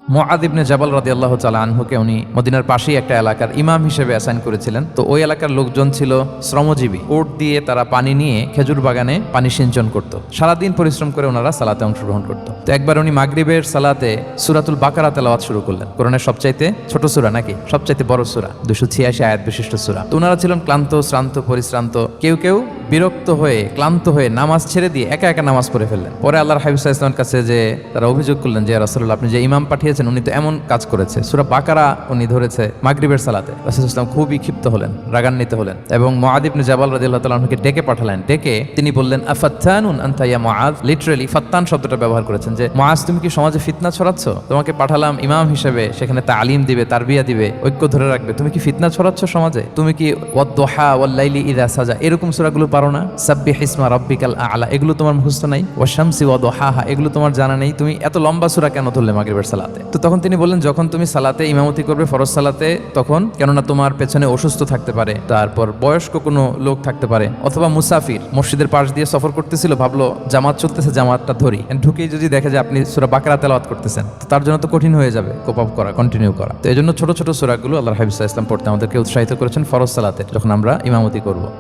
মুআয ইবনে জাবাল রাদিয়াল্লাহু তাআলা আনহুকে উনি মদিনার পাশেই একটা এলাকার ইমাম হিসেবে অ্যাসাইন করেছিলেন। তো ওই এলাকার লোকজন ছিল শ্রমজীবী, উট দিয়ে তারা পানি নিয়ে খেজুর বাগানে পানি সিঞ্চন করত। সারাদিন পরিশ্রম করে ওনারা সালাতে অংশগ্রহণ করত। তো একবার উনি মাগরিবের সালাতে সূরাতুল বাকারা তেলাওয়াত শুরু করলেন। কোরআনের সবচাইতে ছোট সূরা নাকি সবচাইতে বড় সূরা, 286 আয়াত বিশিষ্ট সূরা। তো ওনারা ছিলেন ক্লান্ত, শ্রান্ত, পরিশ্রান্ত। কেউ কেউ বিরক্ত হয়ে, ক্লান্ত হয়ে নামাজ ছেড়ে দিয়ে একা একা নামাজ পড়ে ফেললেন। পরে আল্লাহর হাবিব সাল্লাল্লাহু আলাইহি ওয়াসাল্লামের কাছে যে তারা অভিযোগ করলেন যে, ইয়া রাসূলুল্লাহ, আপনি যে ইমাম পাঠিয়েছেন উনি তো এমন কাজ করেছে, সূরা বাকারা উনি ধরেছে মাগরিবের সালাতে। রাসূলুল্লাহ সাল্লাল্লাহু আলাইহি ওয়াসাল্লাম খুবই ক্ষিপ্ত হলেন, রাগান্বিত হলেন এবং মুআয ইবনে জাবাল রাদিয়াল্লাহু তাআলা আনহুকে ডেকে পাঠালেন। ডেকে তিনি বললেন, আফাত্তানুন আনতা ইয়া মুআয। লিটারালি ফাত্তান শব্দটা ব্যবহার করেছেন যে, মুআয তুমি কি সমাজে ফিতনা ছড়াচ্ছ? তোমাকে পাঠালাম ইমাম হিসেবে, সেখানে তালিম দিবে, তারবিয়া দিবে, ঐক্য ধরে রাখবে, তুমি কি ফিতনা ছড়াচ্ছ সমাজে? তুমি কি ওয়াদ-দুহা ওয়াল-লাইলি ইযা সাজা এরকম সূরাগুলো পারো না? সাব্বিহ ইসমা রাব্বিকাল আ'লা এগুলো তোমার মুখস্থ নাই? ওয়াশ-শামসি ওয়া-দুহাহা এগুলো তোমার জানা নেই? তুমি এত লম্বা সূরা কেন ধরলে মাগরিবের সালাতে? তো তখন তিনি বললেন, যখন তুমি সালাতে ইমামতি করবে ফরজ সালাতে, তখন কেননা তোমার পেছনে অসুস্থ থাকতে পারে, তারপর বয়স্ক কোনো লোক থাকতে পারে, অথবা মুসাফির মসজিদের পাশ দিয়ে সফর করতেছিল, ভাবলো জামাত চলতেছে, জামাতটা ধরি, ঢুকেই যদি দেখে যে আপনি সূরা বাকারা তেলাওয়াত করতেছেন, তো তার জন্য তো কঠিন হয়ে যাবে কোপ আপ করা, কন্টিনিউ করা। তো এই জন্য ছোট ছোট সূরাগুলো আল্লাহর হাবিব সাল্লাল্লাহু আলাইহি ওয়াসাল্লাম পড়তে আমাদেরকে উৎসাহিত করেছেন ফরজ সালাতে, যখন আমরা ইমামতি করব।